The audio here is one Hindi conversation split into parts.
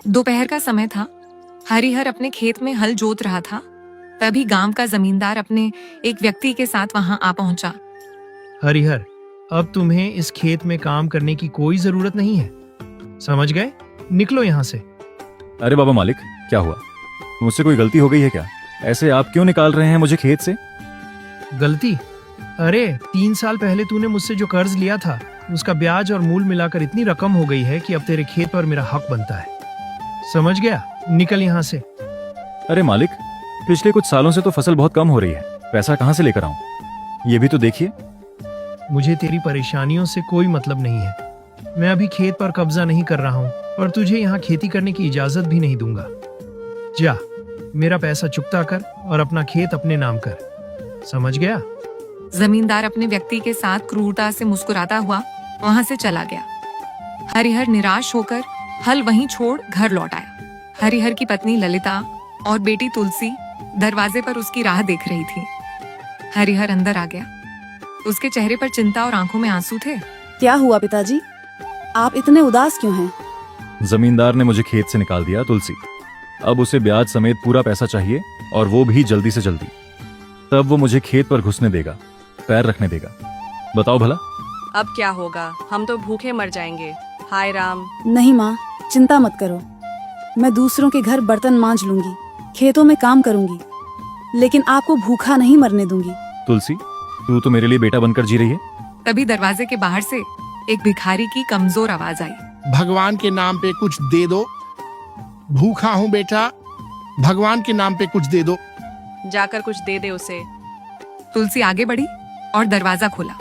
दोपहर का समय था। हरिहर अपने खेत में हल जोत रहा था। तभी गांव का जमींदार अपने एक व्यक्ति के साथ वहां आ पहुंचा। हरिहर, अब तुम्हें इस खेत में काम करने की कोई जरूरत नहीं है, समझ गए? निकलो यहाँ से। अरे बाबा मालिक, क्या हुआ? मुझसे कोई गलती हो गई है क्या? ऐसे आप क्यों निकाल रहे हैं मुझे खेत से? गलती? अरे 3 साल पहले तूने मुझसे जो कर्ज लिया था, उसका ब्याज और मूल मिलाकर इतनी रकम हो गई है कि अब तेरे खेत पर मेरा हक बनता है, समझ गया? निकल यहाँ से। अरे मालिक, पिछले कुछ सालों से तो फसल बहुत कम हो रही है, पैसा कहाँ से लेकर आऊं? ये भी तो देखिए। मुझे तेरी परेशानियों से कोई मतलब नहीं है। मैं अभी खेत पर कब्जा नहीं कर रहा हूँ और तुझे यहाँ खेती करने की इजाजत भी नहीं दूंगा। जा, मेरा पैसा चुकता कर और अपना खेत अपने नाम कर, समझ गया? जमींदार अपने व्यक्ति के साथ क्रूरता से मुस्कुराता हुआ वहां से चला गया। हरिहर निराश होकर हल वहीं छोड़ घर लौट आया। हरिहर की पत्नी ललिता और बेटी तुलसी दरवाजे पर उसकी राह देख रही थी। हरिहर अंदर आ गया। उसके चेहरे पर चिंता और आंखों में आंसू थे। क्या हुआ पिताजी? आप इतने उदास क्यों हैं? जमींदार ने मुझे खेत से निकाल दिया तुलसी। अब उसे ब्याज समेत पूरा पैसा चाहिए, और वो भी जल्दी से जल्दी। तब वो मुझे खेत पर घुसने देगा, पैर रखने देगा। बताओ भला। अब क्या होगा? हम तो भूखे मर जाएंगे। हाय राम। नहीं माँ, चिंता मत करो। मैं दूसरों के घर बर्तन मांज लूंगी, खेतों में काम करूंगी, लेकिन आपको भूखा नहीं मरने दूंगी। तुलसी, तू तो मेरे लिए बेटा बनकर जी रही है। तभी दरवाजे के बाहर से एक भिखारी की कमजोर आवाज आई। भगवान के नाम पे कुछ दे दो, भूखा हूँ बेटा, भगवान के नाम पे कुछ दे दो। जाकर कुछ दे दे उसे। तुलसी आगे बढ़ी और दरवाजा खोला।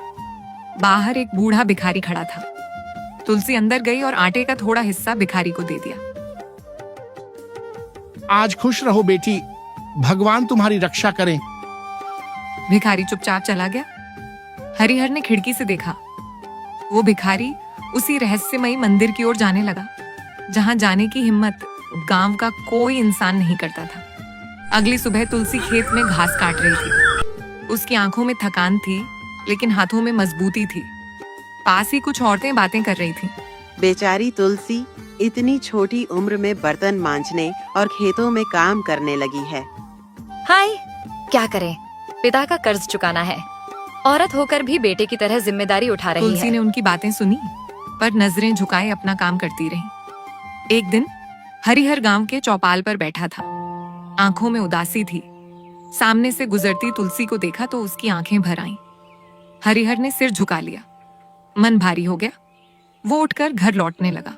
बाहर एक बूढ़ा भिखारी खड़ा था। तुलसी अंदर गई और आटे का थोड़ा हिस्सा भिखारी को दे दिया। आज खुश रहो बेटी, भगवान तुम्हारी रक्षा करें। भिखारी चुपचाप चला गया। हरिहर ने खिड़की से देखा। वो भिखारी उसी रहस्यमयी मंदिर की ओर जाने लगा, जहां जाने की हिम्मत गांव का कोई इंसान नहीं करता था। अगली सुबह तुलसी खेत में घास काट रही थी। उसकी आंखों में थकान थी, लेकिन हाथों में मजबूती थी। पास ही कुछ औरतें बातें कर रही थीं। बेचारी तुलसी इतनी छोटी उम्र में बर्तन मांजने और खेतों में काम करने लगी है। हाय, क्या करें, पिता का कर्ज चुकाना है। औरत होकर भी बेटे की तरह जिम्मेदारी उठा रही है। तुलसी ने उनकी बातें सुनी, पर नजरें झुकाए अपना काम करती रही। एक दिन हरिहर गांव के चौपाल पर बैठा था। आंखों में उदासी थी। सामने से गुजरती तुलसी को देखा तो उसकी आंखें भर आईं। हरिहर ने सिर झुका लिया। मन भारी हो गया। वो उठकर घर लौटने लगा।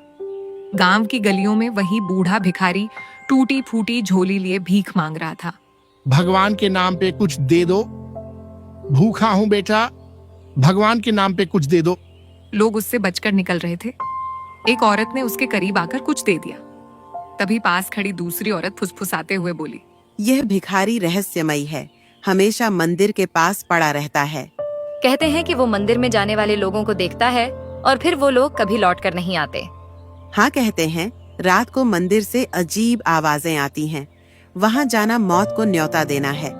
गांव की गलियों में वही बूढ़ा भिखारी टूटी फूटी झोली लिए भीख मांग रहा था। भगवान के नाम पे कुछ दे दो, भूखा हूँ बेटा, भगवान के नाम पे कुछ दे दो। लोग उससे बचकर निकल रहे थे। एक औरत ने उसके करीब आकर कुछ दे दिया। तभी पास खड़ी दूसरी औरत फुसफुसाते हुए बोली, यह भिखारी रहस्यमयी है, हमेशा मंदिर के पास पड़ा रहता है। कहते हैं कि वो मंदिर में जाने वाले लोगों को देखता है और फिर वो लोग कभी लौट कर नहीं आते। हाँ, कहते हैं रात को मंदिर से अजीब आवाजें आती हैं। वहाँ जाना मौत को न्योता देना है।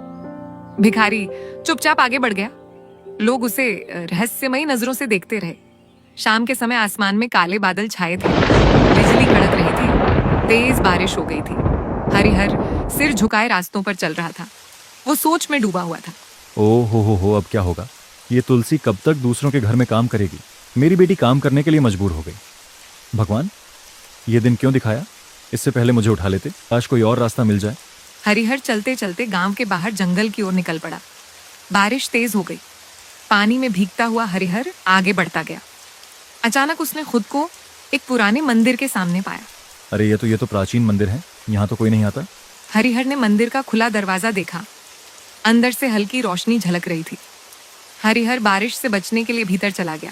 भिखारी चुपचाप आगे बढ़ गया। लोग उसे रहस्यमयी नजरों से देखते रहे। शाम के समय आसमान में काले बादल छाए थे। बिजली कड़क रही थी। तेज बारिश हो गई थी। हरिहर सिर झुकाए रास्तों पर चल रहा था। वो सोच में डूबा हुआ था। ओ हो, अब क्या होगा? ये तुलसी कब तक दूसरों के घर में काम करेगी? मेरी बेटी काम करने के लिए मजबूर हो गई। भगवान, ये दिन क्यों दिखाया? इससे पहले मुझे उठा लेते। काश कोई और रास्ता मिल जाए। हरिहर चलते चलते गांव के बाहर जंगल की ओर निकल पड़ा। बारिश तेज हो गई। पानी में भीगता हुआ हरिहर आगे बढ़ता गया। अचानक उसने खुद को एक पुराने मंदिर के सामने पाया। अरे ये तो प्राचीन मंदिर है, यहाँ तो कोई नहीं आता। हरिहर ने मंदिर का खुला दरवाजा देखा। अंदर से हल्की रोशनी झलक रही थी। हरिहर बारिश से बचने के लिए भीतर चला गया।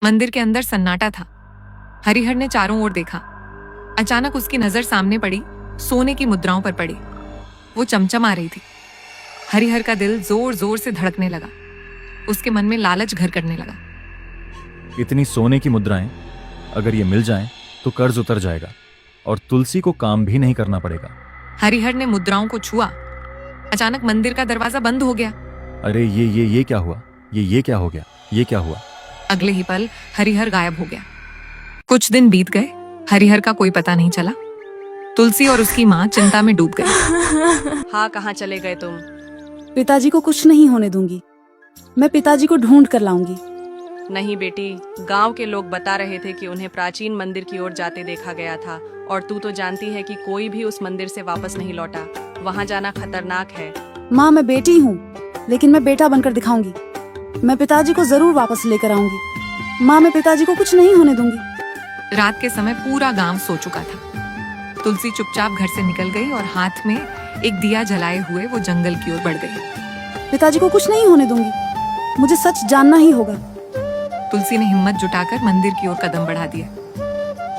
मंदिर के अंदर सन्नाटा था। हरिहर ने चारों ओर देखा। अचानक उसकी नजर सामने पड़ी, सोने की मुद्राओं पर पड़ी। वो चमचमा रही थी। हरिहर का दिल जोर जोर से धड़कने लगा। उसके मन में लालच घर करने लगा। इतनी सोने की मुद्राएं, अगर ये मिल जाएं, तो कर्ज उतर जाएगा और तुलसी को काम भी नहीं करना पड़ेगा। हरिहर ने मुद्राओं को छुआ। अचानक मंदिर का दरवाजा बंद हो गया। अरे ये क्या हुआ? ये क्या हो गया? ये क्या हुआ? अगले ही पल हरिहर गायब हो गया। कुछ दिन बीत गए, हरिहर का कोई पता नहीं चला। तुलसी और उसकी माँ चिंता में डूब गई। हाँ, कहाँ चले गए तुम? पिताजी को कुछ नहीं होने दूंगी। मैं पिताजी को ढूंढ कर लाऊंगी। नहीं बेटी, गांव के लोग बता रहे थे कि उन्हें प्राचीन मंदिर की ओर जाते देखा गया था, और तू तो जानती है कि कोई भी उस मंदिर से वापस नहीं लौटा। वहाँ जाना खतरनाक है। माँ, मैं बेटी हूँ, लेकिन मैं बेटा बनकर दिखाऊंगी। मैं पिताजी को जरूर वापस लेकर आऊंगी। माँ, मैं पिताजी को कुछ नहीं होने दूंगी। रात के समय पूरा गांव सो चुका था। तुलसी चुपचाप घर से निकल गई और हाथ में एक दिया जलाए हुए वो जंगल की ओर बढ़ गई। पिताजी को कुछ नहीं होने दूंगी। मुझे सच जानना ही होगा। तुलसी ने हिम्मत जुटाकर मंदिर की ओर कदम बढ़ा दिया।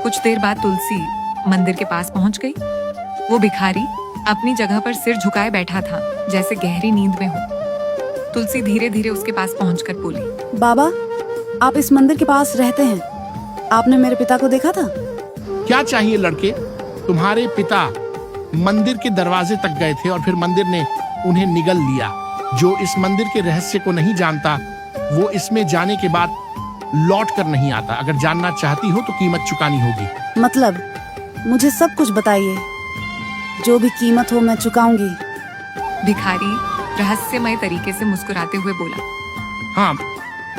कुछ देर बाद तुलसी मंदिर के पास पहुंच गई। वो भिखारी अपनी जगह पर सिर झुकाए बैठा था, जैसे गहरी नींद में हो। तुलसी धीरे धीरे उसके पास पहुंचकर बोली, बाबा, आप इस मंदिर के पास रहते हैं। आपने मेरे पिता को देखा था? क्या चाहिए लड़के? तुम्हारे पिता मंदिर के दरवाजे तक गए थे और फिर मंदिर ने उन्हें निगल लिया। जो इस मंदिर के रहस्य को नहीं जानता, वो इसमें जाने के बाद लौट कर नहीं आता। अगर जानना चाहती हो तो कीमत चुकानी होगी। मतलब मुझे सब कुछ बताइए। जो भी कीमत हो मैं चुकाऊंगी। भिखारी रहस्यमय तरीके से मुस्कुराते हुए बोला, हाँ,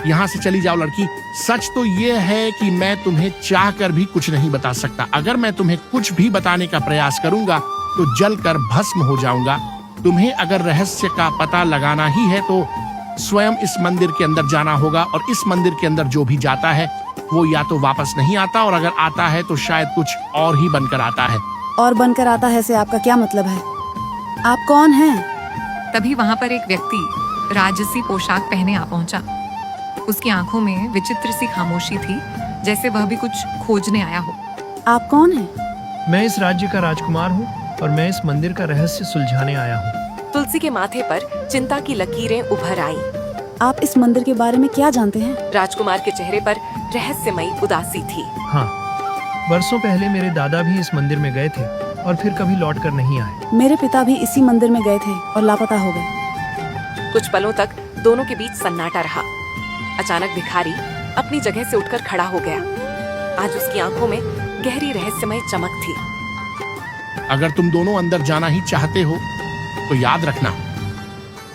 यहाँ से चली जाओ लड़की। सच तो ये है कि मैं तुम्हें चाह कर भी कुछ नहीं बता सकता। अगर मैं तुम्हें कुछ भी बताने का प्रयास करूंगा तो जलकर भस्म हो जाऊंगा। तुम्हें अगर रहस्य का पता लगाना ही है तो स्वयं इस मंदिर के अंदर जाना होगा, और इस मंदिर के अंदर जो भी जाता है वो या तो वापस नहीं आता, और अगर आता है तो शायद कुछ और ही बनकर आता है। और बनकर आता है से आपका क्या मतलब है? आप कौन हैं? तभी वहां पर एक व्यक्ति राजसी पोशाक पहने आ पहुंचा। उसकी आंखों में विचित्र सी खामोशी थी, जैसे वह भी कुछ खोजने आया हो। आप कौन हैं? मैं इस राज्य का राजकुमार हूँ और मैं इस मंदिर का रहस्य सुलझाने आया हूँ। तुलसी के माथे पर चिंता की लकीरें उभर आईं। आप इस मंदिर के बारे में क्या जानते हैं? राजकुमार के चेहरे पर रहस्यमयी उदासी थी। हाँ, बरसों पहले मेरे दादा भी इस मंदिर में गए थे और फिर कभी लौट कर नहीं आए। मेरे पिता भी इसी मंदिर में गए थे और लापता हो गए। कुछ पलों तक दोनों के बीच सन्नाटा रहा। अचानक भिखारी अपनी जगह से उठकर खड़ा हो गया। आज उसकी आंखों में गहरी रहस्यमय चमक थी। अगर तुम दोनों अंदर जाना ही चाहते हो तो याद रखना,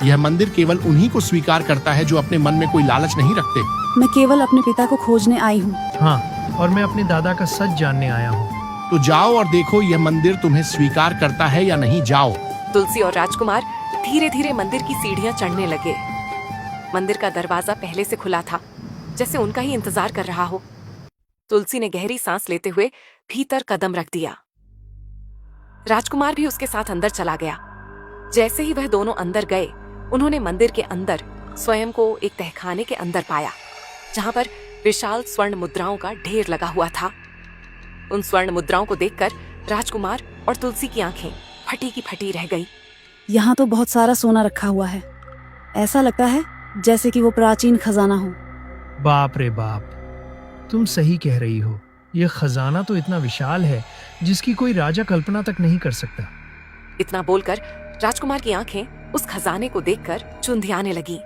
यह मंदिर केवल उन्हीं को स्वीकार करता है जो अपने मन में कोई लालच नहीं रखते। मैं केवल अपने पिता को खोजने आई हूँ। हाँ, और मैं अपने दादा का सच जानने आया हूँ। तो जाओ और देखो यह मंदिर तुम्हें स्वीकार करता है या नहीं। जाओ। तुलसी और राजकुमार धीरे धीरे मंदिर की सीढ़ियां चढ़ने लगे। मंदिर का दरवाजा पहले से खुला था, जैसे उनका ही इंतजार कर रहा हो। तुलसी ने गहरी सांस लेते हुए भीतर कदम रख दिया। राजकुमार भी उसके साथ अंदर चला गया। जैसे ही वह दोनों अंदर गए, उन्होंने मंदिर के अंदर स्वयं को एक तहखाने के अंदर पाया, जहां पर विशाल स्वर्ण मुद्राओं का ढेर लगा हुआ था। उन स्वर्ण मुद्राओं को देखकर राजकुमार और तुलसी की आंखें फटी की फटी रह गई। यहाँ तो बहुत सारा सोना रखा हुआ है। ऐसा लगता है जैसे कि वो प्राचीन खजाना हो। बाप रे बाप, तुम सही कह रही हो। यह खजाना तो इतना विशाल है जिसकी कोई राजा कल्पना तक नहीं कर सकता। इतना बोलकर राजकुमार की आंखें उस खजाने को देखकर चुंधियाने लगी।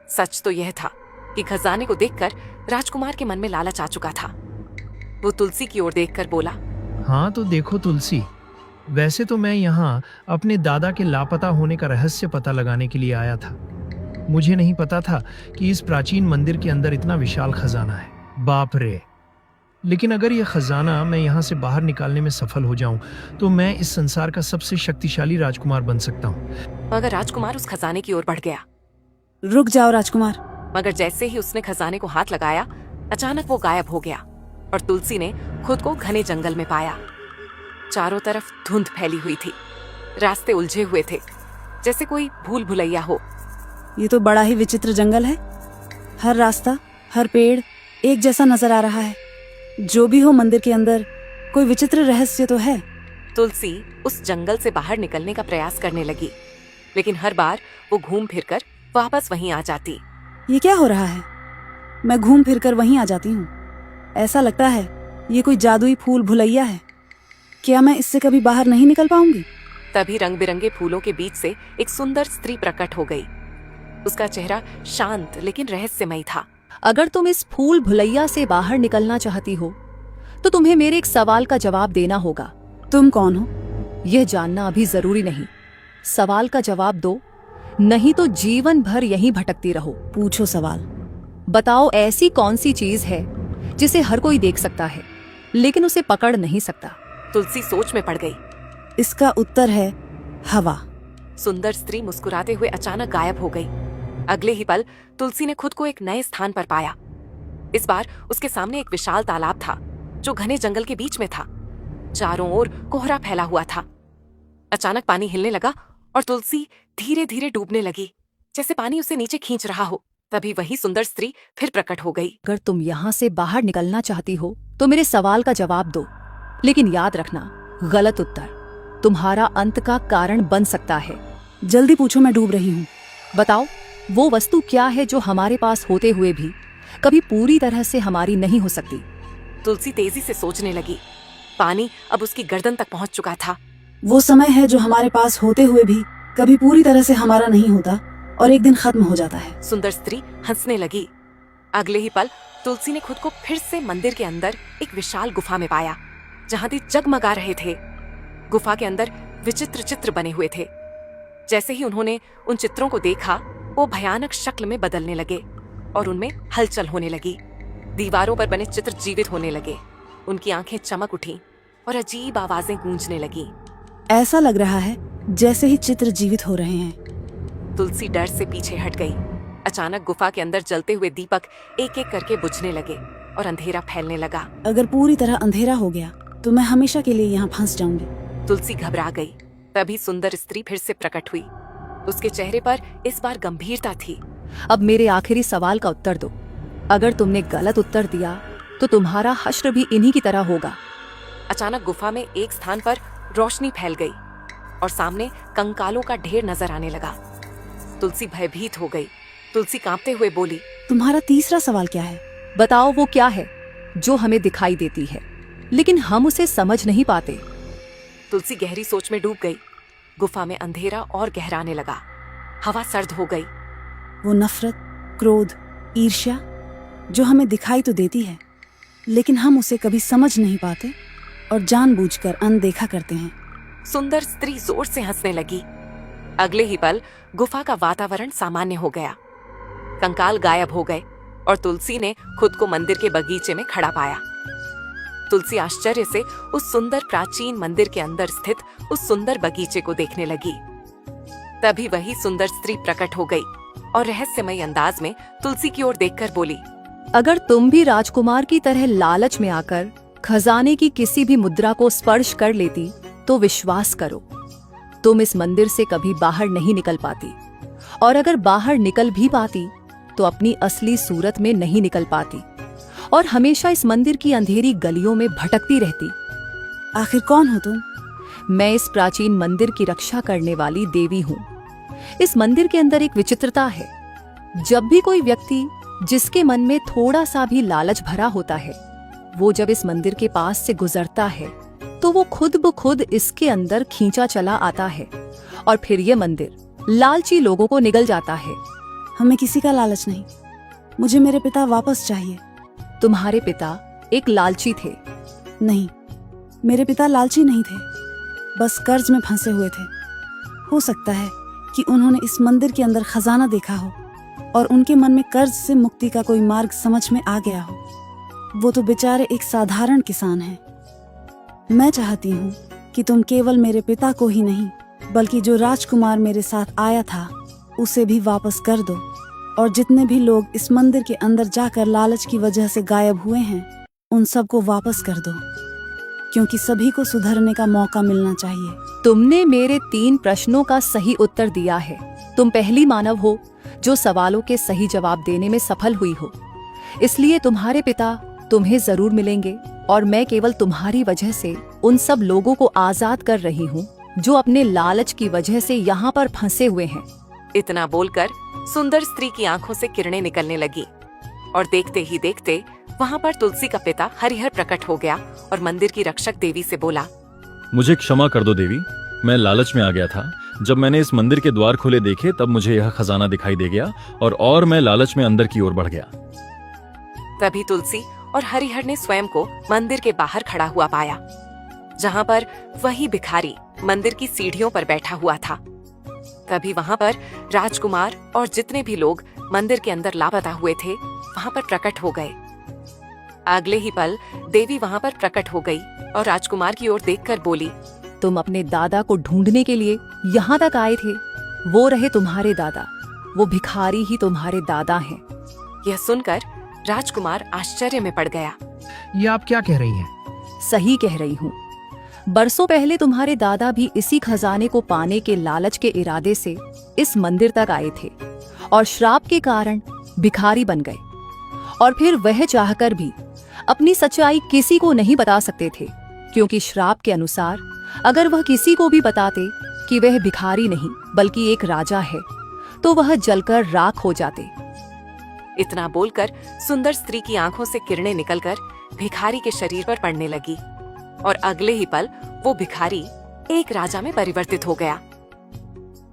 सच तो यह था कि खजाने को देखकर राजकुमार के मन में लालच आ चुका था। वो तुलसी की ओर देखकर बोला, हाँ तो देखो तुलसी, वैसे तो मैं यहाँ अपने दादा के लापता होने का रहस्य पता लगाने के लिए आया था। मुझे नहीं पता था कि इस प्राचीन मंदिर के अंदर इतना विशाल खजाना है। बाप रे! लेकिन अगर यह खजाना मैं यहाँ से बाहर निकालने में सफल हो जाऊं तो मैं इस संसार का सबसे शक्तिशाली राजकुमार बन सकता हूँ। मगर राजकुमार उस खजाने की ओर बढ़ गया। रुक जाओ राजकुमार। मगर जैसे ही उसने खजाने को हाथ लगाया, अचानक वो गायब हो गया और तुलसी ने खुद को घने जंगल में पाया। चारों तरफ धुंध फैली हुई थी। रास्ते उलझे हुए थे, जैसे कोई भूल भुलैया हो। ये तो बड़ा ही विचित्र जंगल है। हर रास्ता, हर पेड़ एक जैसा नजर आ रहा है। जो भी हो, मंदिर के अंदर कोई विचित्र रहस्य तो है। तुलसी उस जंगल से बाहर निकलने का प्रयास करने लगी, लेकिन हर बार वो घूम फिरकर वापस वहीं आ जाती। ये क्या हो रहा है? मैं घूम फिरकर वहीं आ जाती हूँ। ऐसा लगता है ये कोई जादुई फूल भुलैया है। क्या मैं इससे कभी बाहर नहीं निकल पाऊंगी? तभी रंग बिरंगे फूलों के बीच से एक सुंदर स्त्री प्रकट हो गई। उसका चेहरा शांत लेकिन रहस्यमयी था। अगर तुम इस फूल भुलैया से बाहर निकलना चाहती हो तो तुम्हें मेरे एक सवाल का जवाब देना होगा। तुम कौन हो? यह जानना अभी जरूरी नहीं। सवाल का जवाब दो, नहीं तो जीवन भर यहीं भटकती रहो। पूछो सवाल। बताओ ऐसी कौन सी चीज है जिसे हर कोई देख सकता है लेकिन उसे पकड़ नहीं सकता। तुलसी सोच में पड़ गई। इसका उत्तर है हवा। सुंदर स्त्री मुस्कुराते हुए अचानक गायब हो गई। अगले ही पल तुलसी ने खुद को एक नए स्थान पर पाया। इस बार उसके सामने एक विशाल तालाब था जो घने जंगल के बीच में था। चारों ओर कोहरा फैला हुआ था। अचानक पानी हिलने लगा और तुलसी धीरे धीरे डूबने लगी, जैसे पानी उसे नीचे खींच रहा हो। तभी वही सुंदर स्त्री फिर प्रकट हो गई। अगर तुम यहाँ से बाहर निकलना चाहती हो तो मेरे सवाल का जवाब दो, लेकिन याद रखना, गलत उत्तर तुम्हारा अंत का कारण बन सकता है। जल्दी पूछो, मैं डूब रही हूँ। बताओ वो वस्तु क्या है जो हमारे पास होते हुए भी कभी पूरी तरह से हमारी नहीं हो सकती। तुलसी तेजी से सोचने लगी। पानी अब उसकी गर्दन तक पहुंच चुका था। वो समय है जो हमारे पास होते हुए भी कभी पूरी तरह से हमारा नहीं होता और एक दिन खत्म हो जाता है। सुंदर स्त्री हंसने लगी। अगले ही पल तुलसी ने खुद को फिर से मंदिर के अंदर एक विशाल गुफा में पाया, जहां दीप जगमगा रहे थे। गुफा के अंदर विचित्र चित्र बने हुए थे। जैसे ही उन्होंने उन चित्रों को देखा, वो भयानक शक्ल में बदलने लगे और उनमें हलचल होने लगी। दीवारों पर बने चित्र जीवित होने लगे। उनकी आंखें चमक उठी और अजीब आवाजें गूंजने लगी। ऐसा लग रहा है जैसे ही चित्र जीवित हो रहे हैं। तुलसी डर से पीछे हट गई। अचानक गुफा के अंदर जलते हुए दीपक एक एक करके बुझने लगे और अंधेरा फैलने लगा। अगर पूरी तरह अंधेरा हो गया तो मैं हमेशा के लिए यहाँ फंस जाऊंगी। तुलसी घबरा गई। तभी सुंदर स्त्री फिर से प्रकट हुई। उसके चेहरे पर इस बार गंभीरता थी। अब मेरे आखिरी सवाल का उत्तर दो। अगर तुमने गलत उत्तर दिया तो तुम्हारा हश्र भी इन्हीं की तरह होगा। अचानक गुफा में एक स्थान पर रोशनी फैल गई और सामने कंकालों का ढेर नजर आने लगा। तुलसी भयभीत हो गई। तुलसी कांपते हुए बोली, तुम्हारा तीसरा सवाल क्या है? बताओ वो क्या है जो हमें दिखाई देती है लेकिन हम उसे समझ नहीं पाते। तुलसी गहरी सोच में डूब गई। गुफा में अंधेरा और गहराने लगा। हवा सर्द हो गई। वो नफरत, क्रोध, ईर्ष्या जो हमें दिखाई तो देती है लेकिन हम उसे कभी समझ नहीं पाते और जानबूझकर अनदेखा करते हैं। सुंदर स्त्री जोर से हंसने लगी। अगले ही पल गुफा का वातावरण सामान्य हो गया। कंकाल गायब हो गए और तुलसी ने खुद को मंदिर के बगीचे में खड़ा पाया। तुलसी आश्चर्य से उस सुंदर प्राचीन मंदिर के अंदर स्थित उस सुंदर बगीचे को देखने लगी। तभी वही सुंदर स्त्री प्रकट हो गई और रहस्यमय अंदाज में तुलसी की ओर देखकर बोली, अगर तुम भी राजकुमार की तरह लालच में आकर खजाने की किसी भी मुद्रा को स्पर्श कर लेती तो विश्वास करो, तुम इस मंदिर से कभी बाहर नहीं निकल पाती, और अगर बाहर निकल भी पाती तो अपनी असली सूरत में नहीं निकल पाती और हमेशा इस मंदिर की अंधेरी गलियों में भटकती रहती। आखिर कौन हो तुम? मैं इस प्राचीन मंदिर की रक्षा करने वाली देवी हूँ। इस मंदिर के अंदर एक विचित्रता है। जब भी कोई व्यक्ति जिसके मन में थोड़ा सा भी लालच भरा होता है, वो जब इस मंदिर के पास से गुजरता है तो वो खुद ब खुद इसके अंदर खींचा चला आता है और फिर ये मंदिर लालची लोगों को निगल जाता है। हमें किसी का लालच नहीं। मुझे मेरे पिता वापस चाहिए। तुम्हारे पिता एक लालची थे? नहीं, मेरे पिता लालची नहीं थे, बस कर्ज में फंसे हुए थे। हो सकता है कि उन्होंने इस मंदिर के अंदर खजाना देखा हो और उनके मन में कर्ज से मुक्ति का कोई मार्ग समझ में आ गया हो। वो तो बेचारे एक साधारण किसान हैं। मैं चाहती हूँ कि तुम केवल मेरे पिता को ही नहीं बल्कि जो राजकुमार मेरे साथ आया था उसे भी वापस कर दो, और जितने भी लोग इस मंदिर के अंदर जाकर लालच की वजह से गायब हुए हैं उन सबको वापस कर दो, क्योंकि सभी को सुधरने का मौका मिलना चाहिए। तुमने मेरे 3 प्रश्नों का सही उत्तर दिया है। तुम पहली मानव हो जो सवालों के सही जवाब देने में सफल हुई हो, इसलिए तुम्हारे पिता तुम्हें जरूर मिलेंगे और मैं केवल तुम्हारी वजह से उन सब लोगों को आजाद कर रही हूँ जो अपने लालच की वजह से यहाँ पर फंसे हुए हैं। इतना बोलकर सुंदर स्त्री की आंखों से किरणें निकलने लगी और देखते ही देखते वहाँ पर तुलसी का पिता हरिहर प्रकट हो गया और मंदिर की रक्षक देवी से बोला, मुझे क्षमा कर दो देवी, मैं लालच में आ गया था। जब मैंने इस मंदिर के द्वार खुले देखे तब मुझे यह खजाना दिखाई दे गया और मैं लालच में अंदर की ओर बढ़ गया। तभी तुलसी और हरिहर ने स्वयं को मंदिर के बाहर खड़ा हुआ पाया, जहाँ पर वही भिखारी मंदिर की सीढ़ियों पर बैठा हुआ था। तभी वहाँ पर राजकुमार और जितने भी लोग मंदिर के अंदर लापता हुए थे वहाँ पर प्रकट हो गए। अगले ही पल देवी वहाँ पर प्रकट हो गई और राजकुमार की ओर देखकर बोली, तुम अपने दादा को ढूंढने के लिए यहाँ तक आए थे। वो रहे तुम्हारे दादा, वो भिखारी ही तुम्हारे दादा हैं। यह सुनकर राजकुमार आश्चर्य में पड़ गया। ये आप क्या कह रही हैं? सही कह रही हूँ। बरसों पहले तुम्हारे दादा भी इसी खजाने को पाने के लालच के इरादे से इस मंदिर तक आए थे और श्राप के कारण भिखारी बन गए। और फिर वह चाहकर भी अपनी सच्चाई किसी को नहीं बता सकते थे, क्योंकि श्राप के अनुसार अगर वह किसी को भी बताते कि वह भिखारी नहीं बल्कि एक राजा है तो वह जलकर राख हो जाते। इतना बोलकर सुंदर स्त्री की आंखों से किरणें निकलकर भिखारी के शरीर पर पड़ने लगी और अगले ही पल वो भिखारी एक राजा में परिवर्तित हो गया।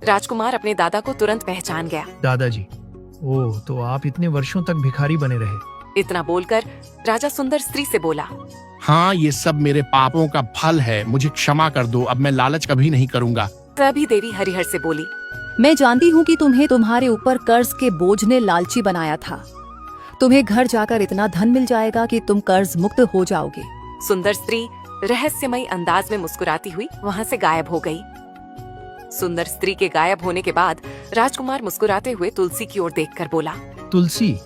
राजकुमार अपने दादा को तुरंत पहचान गया। दादाजी, ओह, तो आप इतने वर्षों तक भिखारी बने रहे। इतना बोलकर राजा सुंदर स्त्री से बोला, हाँ, ये सब मेरे पापों का फल है, मुझे क्षमा कर दो, अब मैं लालच कभी नहीं करूँगा। तभी देवी हरिहर से बोली, मैं जानती हूँ कि तुम्हें तुम्हारे ऊपर कर्ज के बोझ ने लालची बनाया था। तुम्हें घर जाकर इतना धन मिल जाएगा कि तुम कर्ज मुक्त हो जाओगे। सुंदर स्त्री रहस्यमयी अंदाज में मुस्कुराती हुई वहाँ से गायब हो गई। सुंदर स्त्री के गायब होने के बाद राजकुमार मुस्कुराते हुए तुलसी की ओर देखकर बोला, तुलसी,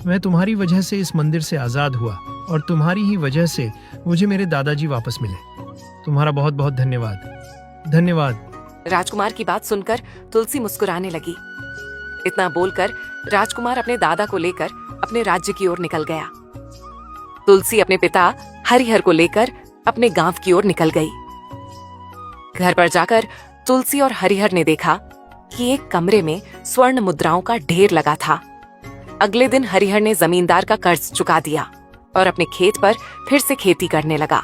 मैं तुम्हारी वजह से इस मंदिर से आजाद हुआ और तुम्हारी ही वजह से मुझे मेरे दादाजी वापस मिले। तुम्हारा बहुत बहुत धन्यवाद। धन्यवाद। राजकुमार की बात सुनकर तुलसी मुस्कुराने लगी। इतना बोलकर राजकुमार अपने दादा को लेकर अपने राज्य की ओर निकल गया। तुलसी अपने पिता हरिहर को लेकर अपने गांव की ओर निकल गई। घर पर जाकर तुलसी और हरिहर ने देखा कि एक कमरे में स्वर्ण मुद्राओं का ढेर लगा था। अगले दिन हरिहर ने जमींदार का कर्ज चुका दिया और अपने खेत पर फिर से खेती करने लगा।